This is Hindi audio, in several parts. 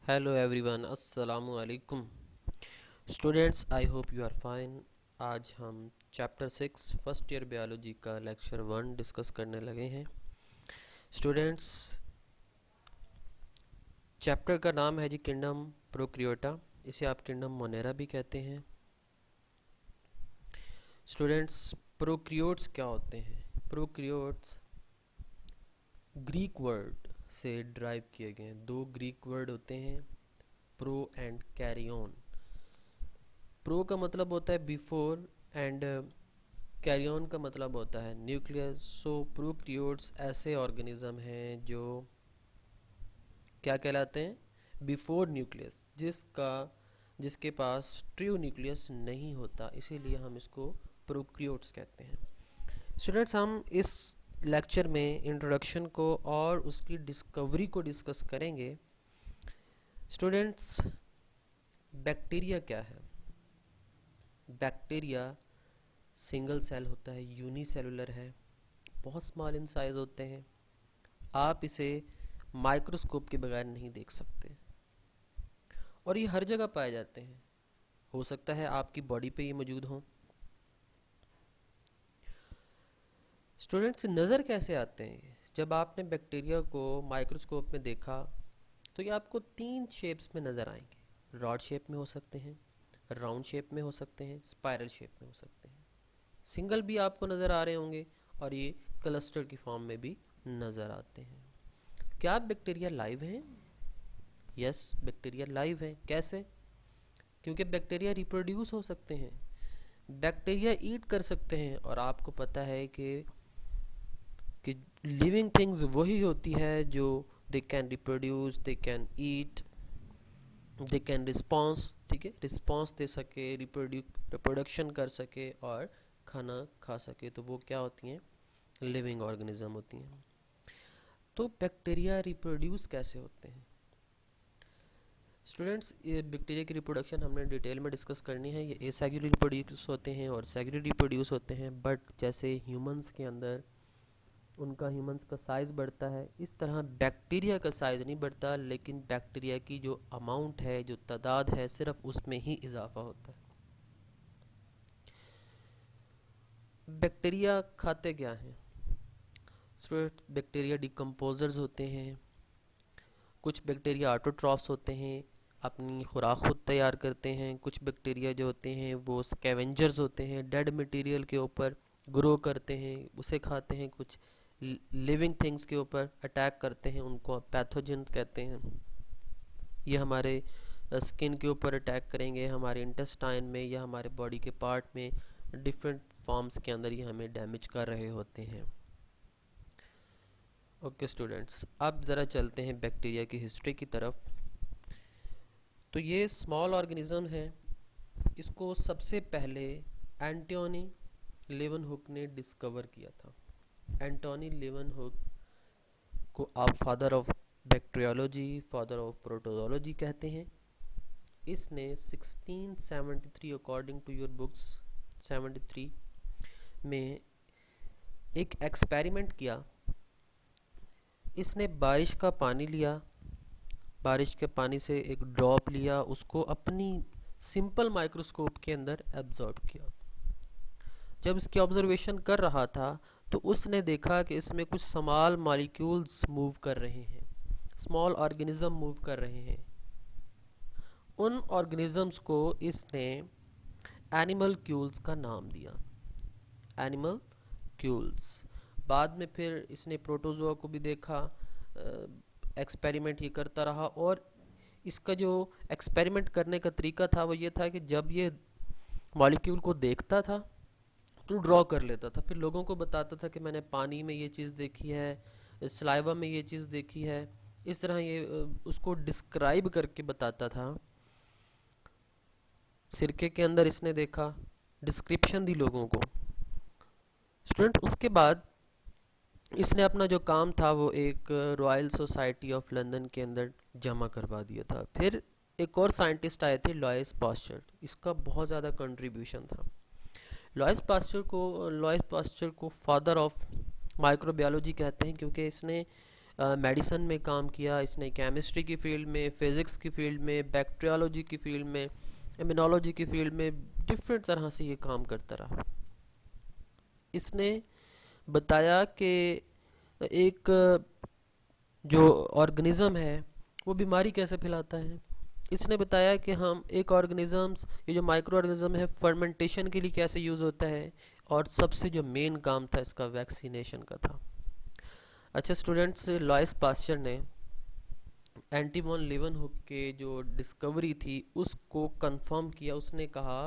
हेलो एवरीवन, अस्सलामु अलैकुम students. I hope you are fine. आज हम चैप्टर 6 फर्स्ट ईयर बायोलॉजी का लेक्चर 1 डिस्कस करने लगे हैं। स्टूडेंट्स, चैप्टर का नाम है जी किंगडम प्रोक्रियोटा। इसे आप किंगडम मोनेरा भी कहते हैं। स्टूडेंट्स, प्रोक्रियोट्स क्या होते हैं? प्रोक्रियोट्स ग्रीक वर्ड से ड्राइव किए गए हैं। दो ग्रीक वर्ड होते हैं, प्रो एंड कैरियन। प्रो का मतलब होता है बिफोर एंड कैरी ऑन का मतलब होता है न्यूक्लियस। सो प्रोक्रियोट्स ऐसे ऑर्गेनिज्म हैं जो क्या कहलाते हैं? बिफोर न्यूक्लियस, जिसके पास ट्रू न्यूक्लियस नहीं होता, इसीलिए हम इसको प्रोक्रियोट्स कहते हैं। स्टूडेंट्स, हम इस लेक्चर में इंट्रोडक्शन को और उसकी डिस्कवरी को डिस्कस करेंगे। स्टूडेंट्स, बैक्टीरिया क्या है? बैक्टीरिया सिंगल सेल होता है, यूनिसेलुलर है, बहुत स्मॉल इन साइज होते हैं। आप इसे माइक्रोस्कोप के बगैर नहीं देख सकते और ये हर जगह पाए जाते हैं। हो सकता है आपकी बॉडी पे ये मौजूद हों। स्टूडेंट्स, नज़र कैसे आते हैं? जब आपने बैक्टीरिया को माइक्रोस्कोप में देखा तो ये आपको तीन शेप्स में नज़र आएंगे। रॉड शेप में हो सकते हैं, राउंड शेप में हो सकते हैं, स्पाइरल शेप में हो सकते हैं। सिंगल भी आपको नज़र आ रहे होंगे और ये क्लस्टर की फॉर्म में भी नज़र आते हैं। क्या बैक्टीरिया लाइव हैं? यस, बैक्टीरिया लाइव हैं। कैसे? क्योंकि बैक्टीरिया रिप्रोड्यूस हो सकते हैं, बैक्टीरिया ईट कर सकते हैं। और आपको पता है कि लिविंग थिंग्स वही होती है जो they can reproduce, they can eat, they can response, ठीक है, रिस्पॉन्स दे सके, रिप्रोडक्शन कर सके और खाना खा सके, तो वो क्या होती हैं? लिविंग ऑर्गेनिज्म होती हैं। तो बैक्टीरिया रिप्रोड्यूस कैसे होते हैं? स्टूडेंट्स, ये बैक्टीरिया की रिप्रोडक्शन हमने डिटेल में डिस्कस करनी है। ये एसेक्सुअली रिप्रोड्यूस होते हैं और सेक्सुअली रिप्रोड्यूस होते हैं। बट जैसे ह्यूमंस के अंदर ह्यूमंस का साइज़ बढ़ता है, इस तरह बैक्टीरिया का साइज़ नहीं बढ़ता, लेकिन बैक्टीरिया की जो अमाउंट है, जो तादाद है, सिर्फ उसमें ही इजाफा होता है। बैक्टीरिया खाते क्या हैं? स्टूडेंट, बैक्टीरिया डिकम्पोजर्स होते हैं। कुछ बैक्टीरिया ऑटोट्रॉफ्स होते हैं, अपनी खुराक खुद तैयार करते हैं। कुछ बैक्टीरिया जो होते हैं वो स्कैवेंजर्स होते हैं, डेड मटेरियल के ऊपर ग्रो करते हैं, उसे खाते हैं। कुछ लिविंग थिंग्स के ऊपर अटैक करते हैं, उनको पैथोजन कहते हैं। ये हमारे स्किन के ऊपर अटैक करेंगे, हमारे इंटेस्टाइन में या हमारे बॉडी के पार्ट में, डिफरेंट फॉर्म्स के अंदर ये हमें डैमेज कर रहे होते हैं। ओके स्टूडेंट्स, अब ज़रा चलते हैं बैक्टीरिया की हिस्ट्री की तरफ। तो ये स्मॉल ऑर्गेनिज्म है। इसको सबसे पहले एंटोनी लेवनहुक ने डिस्कवर किया था। एंटोनी लेवनहुक को आप father of bacteriology, father of protozoology कहते हैं। इसने 1673 अकॉर्डिंग टू योर बुक्स 73 में एक एक्सपेरिमेंट किया। इसने बारिश का पानी लिया, बारिश के पानी से एक ड्रॉप लिया, उसको अपनी सिंपल माइक्रोस्कोप के अंदर एब्जॉर्ब किया। जब इसकी ऑब्जर्वेशन कर रहा था तो उसने देखा कि इसमें कुछ स्मॉल मॉलिक्यूल्स मूव कर रहे हैं, स्मॉल ऑर्गेनिज्म मूव कर रहे हैं। उन ऑर्गेनिजम्स को इसने एनिमल क्यूल्स का नाम दिया, एनिमल क्यूल्स। बाद में फिर इसने प्रोटोजोआ को भी देखा, एक्सपेरिमेंट ये करता रहा। और इसका जो एक्सपेरिमेंट करने का तरीका था वो ये था कि जब ये मॉलिक्यूल को देखता था तो ड्रॉ कर लेता था, फिर लोगों को बताता था कि मैंने पानी में ये चीज़ देखी है, सलाइवा में ये चीज़ देखी है। इस तरह ये उसको डिस्क्राइब करके बताता था। सिरके के अंदर इसने देखा, डिस्क्रिप्शन दी लोगों को। स्टूडेंट, उसके बाद इसने अपना जो काम था वो एक रॉयल सोसाइटी ऑफ लंदन के अंदर जमा करवा दिया था। फिर एक और साइंटिस्ट आए थे, लॉयस पास्चर। इसका बहुत ज़्यादा कंट्रीब्यूशन था। लॉयस पास्चर को फादर ऑफ माइक्रोबायोलॉजी कहते हैं, क्योंकि इसने मेडिसिन में काम किया, इसने केमिस्ट्री की फील्ड में, फिज़िक्स की फील्ड में, बैक्टीरियोलॉजी की फील्ड में, इम्यूनोलॉजी की फील्ड में डिफरेंट तरह से ये काम करता रहा। इसने बताया कि एक जो ऑर्गेनिज़म है वो बीमारी कैसे फैलाता है। इसने बताया कि हम एक ऑर्गेनिज़म्स, ये जो माइक्रो ऑर्गेनिज़म है, फर्मेंटेशन के लिए कैसे यूज़ होता है, और सबसे जो मेन काम था इसका वैक्सीनेशन का था। अच्छा स्टूडेंट्स, लॉइस पास्चर ने एंटी वॉन लीवनहुक के जो डिस्कवरी थी उसको कंफर्म किया। उसने कहा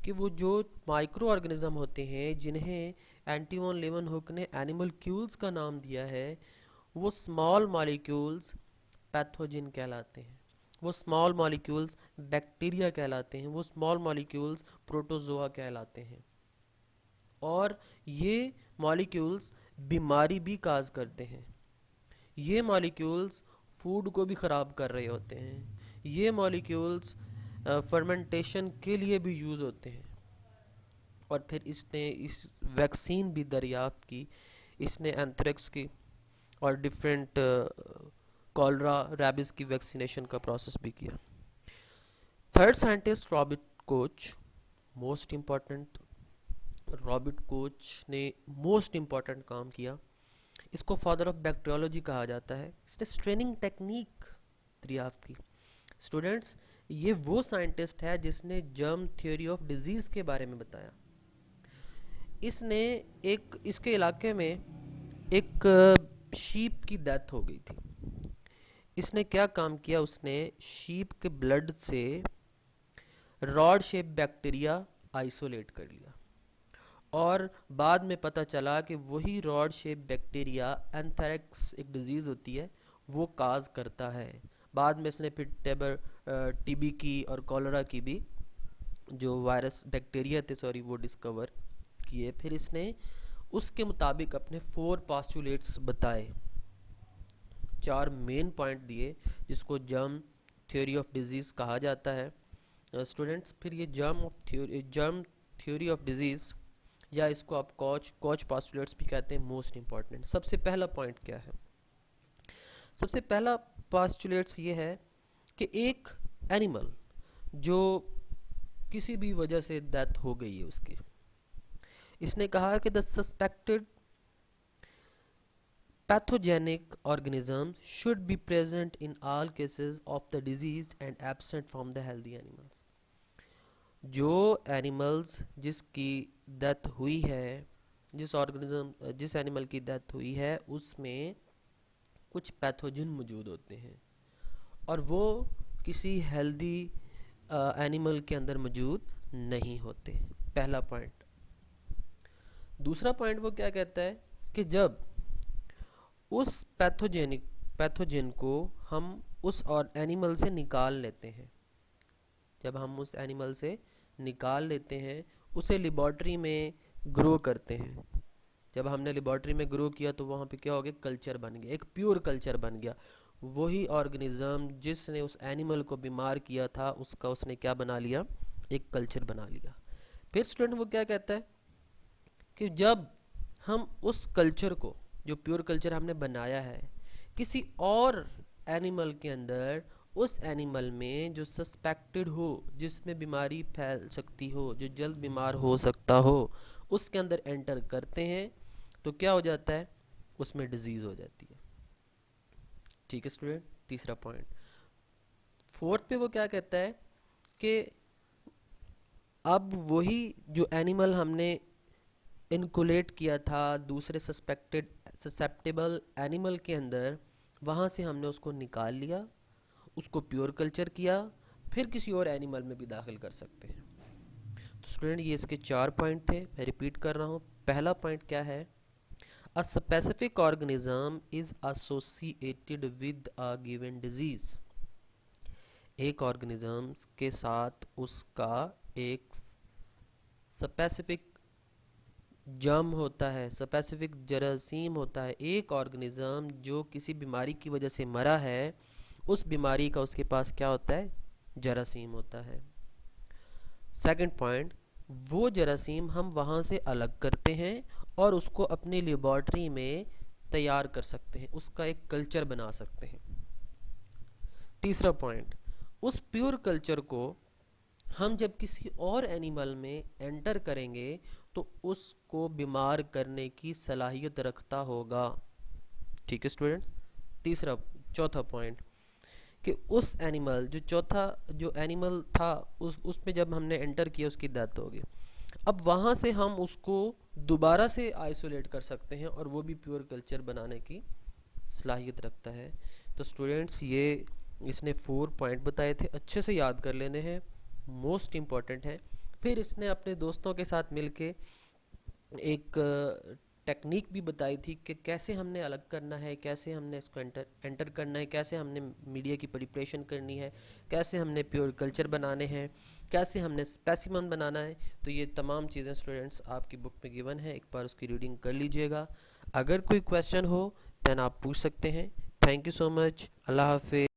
कि वो जो माइक्रो ऑर्गेनिज्म होते हैं जिन्हें एंटी वॉन लीवनहुक ने एनिमलक्यूल्स का नाम दिया है, वो स्मॉल मॉलिक्यूल्स पैथोजिन कहलाते हैं, वो स्मॉल मॉलिक्यूल्स बैक्टीरिया कहलाते हैं, वो स्मॉल मॉलिक्यूल्स प्रोटोजोआ कहलाते हैं। और ये मॉलिक्यूल्स बीमारी भी काज करते हैं। ये मॉलिक्यूल्स फूड को भी ख़राब कर रहे होते हैं। ये मॉलिक्यूल्स फर्मेंटेशन के लिए भी यूज़ होते हैं। और फिर इसने इस वैक्सीन भी दरियाफ्त की। इसने एंथ्रेक्स की और डिफरेंट कॉलरा, रैबिस की वैक्सीनेशन का प्रोसेस भी किया। Third scientist Robert Koch, most important. Robert Koch ने मोस्ट इम्पॉर्टेंट काम किया। इसको फादर ऑफ बैक्टीरियोलॉजी कहा जाता है। इसने स्ट्रेनिंग टेक्निक दरियाफ्त की। स्टूडेंट्स, ये वो साइंटिस्ट है जिसने जर्म थ्योरी ऑफ डिजीज़ के बारे में बताया। इसने इसके इलाके में एक शीप की डेथ हो गई थी। इसने क्या काम किया, उसने शीप के ब्लड से रॉड शेप बैक्टीरिया आइसोलेट कर लिया, और बाद में पता चला कि वही रॉड शेप बैक्टीरिया एंथ्रेक्स एक डिजीज़ होती है वो काज करता है। बाद में इसने फिर टीबी की और कॉलरा की भी जो वायरस बैक्टीरिया थे वो डिस्कवर किए। फिर इसने उसके मुताबिक अपने 4 पोस्टुलेट्स बताए, 4 मेन पॉइंट दिए जिसको जर्म थ्योरी ऑफ डिजीज़ कहा जाता है। स्टूडेंट्स, फिर ये जर्म थ्योरी ऑफ डिजीज़, या इसको आप कोच पोस्टुलेट्स भी कहते हैं, मोस्ट इम्पॉर्टेंट। सबसे पहला पॉइंट क्या है? सबसे पहला पोस्टुलेट्स ये है कि एक एनिमल जो किसी भी वजह से डेथ हो गई है उसकी, इसने कहा कि the suspected pathogenic organism should be present in all cases of the disease and absent from the healthy animals. जो एनिमल्स जिसकी डेथ हुई है, जिस एनिमल की डेथ हुई है उसमें कुछ पैथोजन मौजूद होते हैं और वो किसी हेल्दी एनिमल के अंदर मौजूद नहीं होते। पहला पॉइंट। दूसरा पॉइंट वो क्या कहता है कि जब उस पैथोजन को हम उस और एनिमल से निकाल लेते हैं, जब हम उस एनिमल से निकाल लेते हैं, उसे लेबॉर्ट्री में ग्रो करते हैं। जब हमने लेबॉर्ट्री में ग्रो किया तो वहाँ पे क्या हो गया, कल्चर बन गया, एक प्योर कल्चर बन गया। वही ऑर्गेनिज्म जिसने उस एनिमल को बीमार किया था उसका उसने क्या बना लिया, एक कल्चर बना लिया। फिर स्टूडेंट वो क्या कहता है कि जब हम उस कल्चर को, जो प्योर कल्चर हमने बनाया है, किसी और एनिमल के अंदर, उस एनिमल में जो सस्पेक्टेड हो, जिसमें बीमारी फैल सकती हो, जो जल्द बीमार हो सकता हो, उसके अंदर एंटर करते हैं तो क्या हो जाता है, उसमें डिजीज़ हो जाती है। ठीक है स्टूडेंट, तीसरा पॉइंट। फोर्थ पे वो क्या कहता है कि अब वही जो एनिमल हमने इनकुलेट किया था दूसरे सस्पेक्टेबल एनिमल के अंदर, वहाँ से हमने उसको निकाल लिया, उसको प्योर कल्चर किया, फिर किसी और एनिमल में भी दाखिल कर सकते हैं। तो स्टूडेंट ये इसके 4 पॉइंट थे, मैं रिपीट कर रहा हूँ। पहला पॉइंट क्या है, a specific organism is associated with a given disease. एक ऑर्गेनिज्म के साथ उसका एक स्पेसिफिक जर्म होता है, स्पेसिफिक जरासीम होता है। एक ऑर्गेनिज्म जो किसी बीमारी की वजह से मरा है, उस बीमारी का उसके पास क्या होता है, जरासीम होता है। सेकंड पॉइंट, वो जरासीम हम वहाँ से अलग करते हैं और उसको अपनी लेबॉर्ट्री में तैयार कर सकते हैं, उसका एक कल्चर बना सकते हैं। तीसरा पॉइंट, उस प्योर कल्चर को हम जब किसी और एनिमल में एंटर करेंगे तो उसको बीमार करने की सलाहियत रखता होगा। ठीक है स्टूडेंट्स। तीसरा चौथा पॉइंट कि उस एनिमल जो एनिमल था उसमें जब हमने एंटर किया उसकी डेथ होगी, अब वहाँ से हम उसको दोबारा से आइसोलेट कर सकते हैं और वो भी प्योर कल्चर बनाने की सलाहियत रखता है। तो स्टूडेंट्स ये इसने 4 पॉइंट बताए थे, अच्छे से याद कर लेने हैं, मोस्ट इम्पॉर्टेंट है। फिर इसने अपने दोस्तों के साथ मिलके एक टेक्निक भी बताई थी कि कैसे हमने अलग करना है, कैसे हमने इसको एंटर करना है, कैसे हमने मीडिया की प्रिपरेशन करनी है, कैसे हमने प्योर कल्चर बनाने हैं, कैसे हमने स्पेसिमन बनाना है। तो ये तमाम चीज़ें स्टूडेंट्स आपकी बुक में गिवन है, एक बार उसकी रीडिंग कर लीजिएगा। अगर कोई क्वेश्चन हो दैन आप पूछ सकते हैं। Thank you so much. अल्लाह हाफिज़।